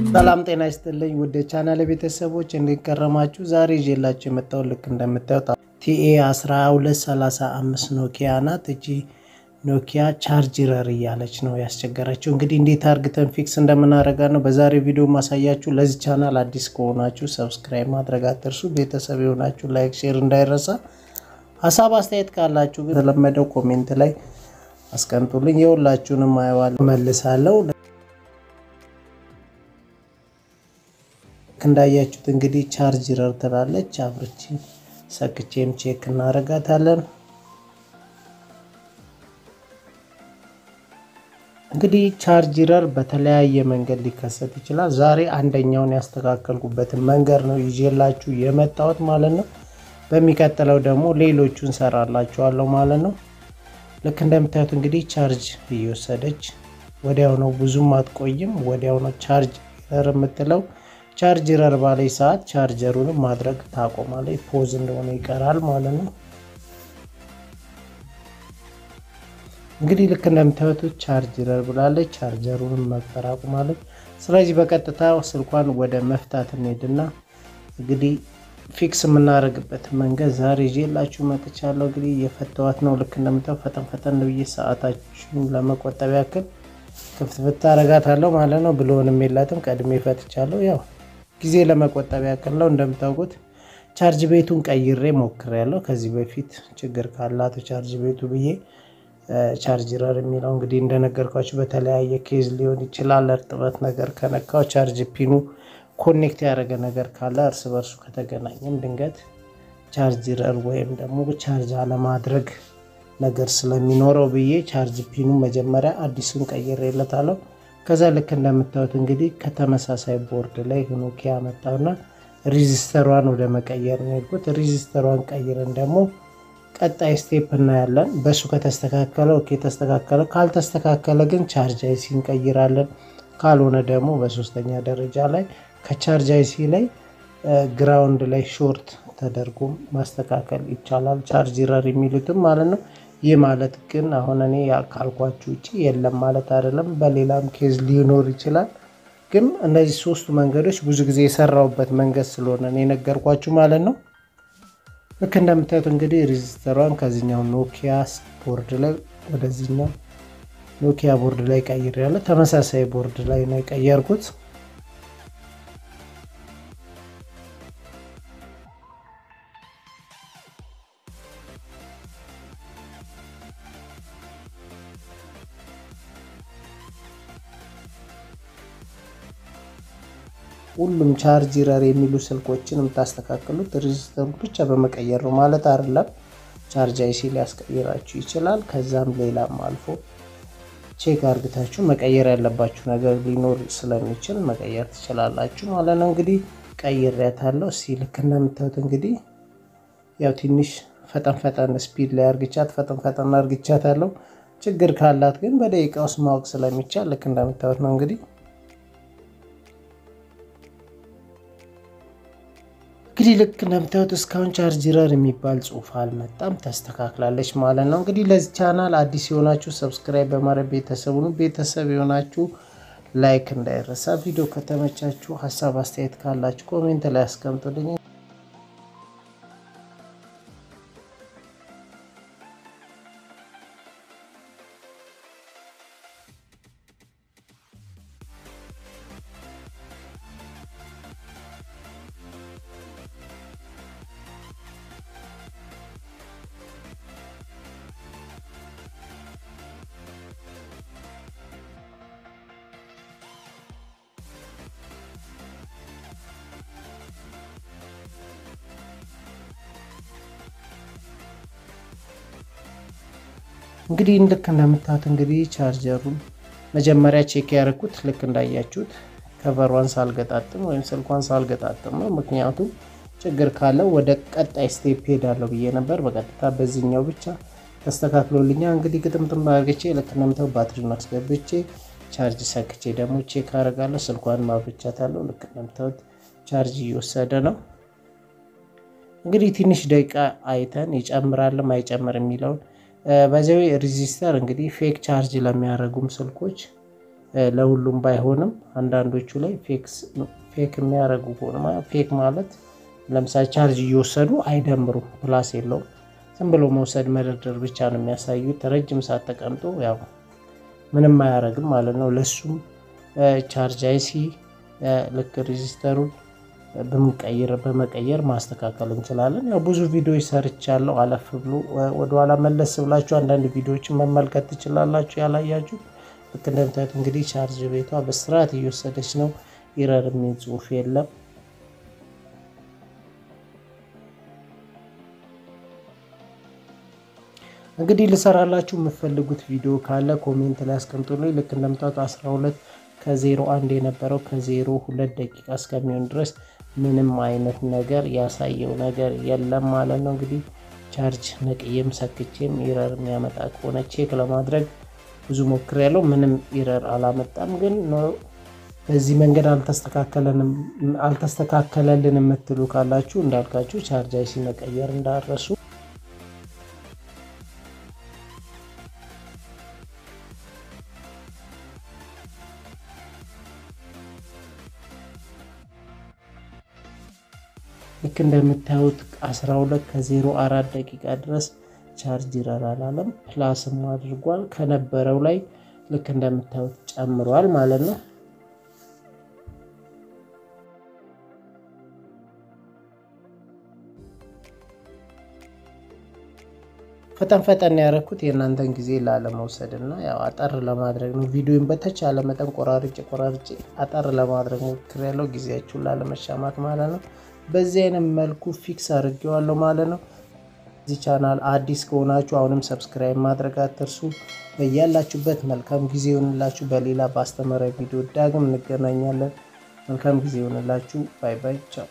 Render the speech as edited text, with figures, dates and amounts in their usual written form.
ሰላም ጤና ይስጥልኝ ውድ ቻናል ቤተሰቦች እንድንከረማችሁ ዛሬ ይዤላችሁ የመጣው ልክ እንደምታዩት TA1235 ኖኪያ ናት እጂ ኖኪያ ቻርጀር እያለች ነው ያስቸገራችሁ እንግዲህ እንዴት አርግተን ፊክስ እንደምናረጋ ነው በዛሬው ቪዲዮ ማሳያችሁ ለዚህ ቻናል አዲስ ከሆናችሁ ሰብስክራይብ ማድረግ አትርሱ ቤተሰብ ይሆናችሁ ላይክ ሼር እንዳይረሳ ሐሳብ አስተያየት ካላችሁ ግን ተለመደው ኮሜንት ላይ አስቀምጡልኝ የሁላችሁንም አይዋል መልሳለሁ እንዳያችሁት እንግዲህ ቻርጀር ተላለች አብርቺ ሰክቼም ቼክ እናረጋታለን እንግዲህ ቻርጀር በተለያየ መንገድ ሊከሰት ይችላል ዛሬ አንደኛውን ያስተካከልኩበት መንገድ ነው ይዤላችሁ የመጣሁት ማለት ነው በሚከተለው ደግሞ ሌሎቹን ሰራላችኋለሁ ማለት ነው ልክ እንደምታዩት እንግዲህ ቻርጅ እየወሰደች ወዲያው ነው ብዙም አትቆይም ወዲያው ነው ቻርጀር የምትለው ቻርጀር ባለይ ሰዓት ቻርጀሩን ማድረግ ታቆማለች ፖዝ እንደሆነ ይቀራል ማለት ነው እንግዲህ ልክ እንደምታዩት ቻርጀር ብላለች ቻርጀሩን መክፈር አቆማለች ስለዚህ በቀጥታ ስልኳን ወደ መፍታት እንሄድና እንግዲህ ፊክስ የምናረግበት መንገድ ዛሬ ይዤላችሁ መጥቻለሁ እንግዲህ የፈተዋት ነው ልክ እንደምታዩት ፈጠን ብዬ ሰዓታችሁን ለመቆጠብ ያክል ክፍት አረጋታለሁ ማለት ነው ብሎንም የላትም ቀድሜ ፈትቻለሁ ያው ጊዜ ለመቆጠብ ያክል ነው እንደምታውቁት ቻርጅ ቤቱን ቀይሬ ሞክሬያለሁ ከዚህ በፊት ችግር ካላቱ ቻርጅ ቤቱ ብዬ ቻርጀር የሚለው እንግዲህ እንደነገርኳችሁ በተለያየ ኬዝ ሊሆን ይችላል እርጥበት ነገር ከነካው ቻርጅ ፒኑ ኮኔክት ያደረገ ነገር ካለ እርስ በርሱ ከተገናኘም ድንገት ቻርጀር ወይም ደግሞ ቻርጅ አለማድረግ ነገር ስለሚኖረው ብዬ ቻርጅ ፒኑ መጀመሪያ አዲሱን ቀይሬለታለሁ ከዛ ልክ እንደምታዩት እንግዲህ ከተመሳሳይ ቦርድ ላይ ኖኪያ መጣውና ሬዚስተሯን ወደ መቀየር ነው የሄድኩት ሬዚስተሯን ቀይረን ደግሞ ቀጣይ ስቴፕ እናያለን በሱ ከተስተካከለ ኦኬ ተስተካከለ ካልተስተካከለ ግን ቻርጅ አይሲ እንቀይራለን ካልሆነ ደግሞ በሶስተኛ ደረጃ ላይ ከቻርጅ አይሲ ላይ ግራውንድ ላይ ሾርት ተደርጎ ማስተካከል ይቻላል ቻርጀር የሚሉትም ማለት ነው ይህ ማለት ግን አሁን እኔ ያልኳችሁ እጪ የለም ማለት አይደለም በሌላም ኬዝ ሊኖር ይችላል ግን እነዚህ ሶስቱ መንገዶች ብዙ ጊዜ የሰራውበት መንገድ ስለሆነ እኔ ነገርኳችሁ ማለት ነው ልክ እንደምታዩት እንግዲህ ሬዚስተሯን ከዚህኛው ኖኪያ ቦርድ ላይ ወደዚህኛው ኖኪያ ቦርድ ላይ ቀይሬያለሁ ተመሳሳይ ቦርድ ላይ ነው ቀየርኩት ሁሉም ቻርጀር የሚሉ ስልኮችን የምታስተካክሉት ሬዚስተሩን ብቻ በመቀየር ነው ማለት አይደለም ቻርጅ አይሲ ሊያስቀይራችሁ ይችላል ከዛም ሌላም አልፎ ቼክ አርግታችሁ መቀየር ያለባችሁ ነገር ሊኖር ስለሚችል መቀየር ትችላላችሁ ማለት ነው እንግዲህ ቀይሬያታለሁ ሲልክ እንደምታዩት እንግዲህ ያው ትንሽ ፈጠን ስፒድ ላይ አርግቻት ፈጠን አርግቻታለሁ ችግር ካላት ግን በደቂቃ ውስጥ ማወቅ ስለሚቻል ልክ እንደምታዩት ነው እንግዲህ ልክ እንደምታዩት እስካሁን ቻርጀር የሚባል ጽሁፍ አልመጣም ተስተካክላለች ማለት ነው እንግዲህ ለዚህ ቻናል አዲስ የሆናችሁ ሰብስክራይብ በማድረግ ቤተሰብ የሆናችሁ ላይክ እንዳይረሳ ቪዲዮ ከተመቻችሁ ሐሳብ አስተያየት ካላችሁ ኮሜንት ላይ አስቀምጡልኝ እንግዲህ እንደምታዩት እንግዲህ ቻርጀሩን መጀመሪያ ቼክ ያረኩት ልክ እንዳያችሁት ከቨሯን ሳልገጣጥም ወይም ስልኳን ሳልገጣጥም ነው ምክንያቱም ችግር ካለ ወደ ቀጣይ ስቴፕ ሄዳለሁ ብዬ ነበር በቀጥታ በዚህኛው ብቻ ተስተካክሎልኛል እንግዲህ ግጥምጥም አርግቼ ልክ እንደምታዩት ባትሪውን አስገብቼ ቻርጅ ሰክቼ ደግሞ ቼክ አረጋለሁ ስልኳን ማብቻታለሁ ልክ እንደምታዩት ቻርጅ እየወሰደ ነው እንግዲህ ትንሽ ደቂቃ አይተን ይጨምራልም አይጨምርም የሚለው በዚያው ሬዚስተር እንግዲህ ፌክ ቻርጅ ለሚያደርጉም ስልኮች ለሁሉም ባይሆንም አንዳንዶቹ ላይ ፌክ የሚያደርጉ ከሆነ ፌክ ማለት ለምሳሌ ቻርጅ እየወሰዱ አይደምሩም፣ ፕላስ የለውም፣ ዝም ብሎ መውሰድ መደርደር ብቻ ነው የሚያሳዩት። ረጅም ሰዓት ተቀምጦ ያው ምንም አያደርግም ማለት ነው። ለሱም ቻርጅ አይሲ ልክ ሬዚስተሩን በመቀየር ማስተካከል እንችላለን። ያው ብዙ ቪዲዮዎች ሰርቻለሁ። አለፍ ብሎ ወደኋላ መለስ ብላችሁ አንዳንድ ቪዲዮዎችን መመልከት ትችላላችሁ ያላያችሁ። ልክ እንደምታዩት እንግዲህ ቻርጅ ቤቷ በስርዓት እየወሰደች ነው። ኢረር የሚል ጽሁፍ የለም። እንግዲህ ልሰራላችሁ የምትፈልጉት ቪዲዮ ካለ ኮሜንት ላይ አስቀምጡልኝ። ልክ እንደምታዩት 12 ከ01 የነበረው ከ02 ደቂቃ እስከሚሆን ድረስ ምንም አይነት ነገር ያሳየው ነገር የለም ማለት ነው። እንግዲህ ቻርጅ ነቅዬም ሰክቼም ኢረር የሚያመጣ ከሆነ ቼክ ለማድረግ ብዙ ሞክሬያለሁ። ምንም ኢረር አላመጣም። ግን በዚህ መንገድ አልተስተካከለልን የምትሉ ካላችሁ እንዳልካችሁ ቻርጅ አይሲ መቀየር እንዳረሱ። ልክ እንደምታዩት 12 ከ04 ደቂቃ ድረስ ቻርጅ ኢረር አላለም። ፕላስም አድርጓል። ከነበረው ላይ ልክ እንደምታዩት ጨምሯል ማለት ነው። ፈጠን ያደረኩት የእናንተን ጊዜ ላለመውሰድ እና ያው አጠር ለማድረግ ነው። ቪዲዮን በተቻለ መጠን ቆራርጬ አጠር ለማድረግ ሞክሬያለሁ፣ ጊዜያችሁን ላለመሻማት ማለት ነው። በዚህ አይነት መልኩ ፊክስ አድርጌዋለሁ ማለት ነው። እዚህ ቻናል አዲስ ከሆናችሁ አሁንም ሰብስክራይብ ማድረግ አትርሱ። በያላችሁበት መልካም ጊዜ ይሁንላችሁ። በሌላ በአስተማሪ ቪዲዮ ዳግም እንገናኛለን። መልካም ጊዜ ይሁንላችሁ። ባይ ባይ፣ ቻው።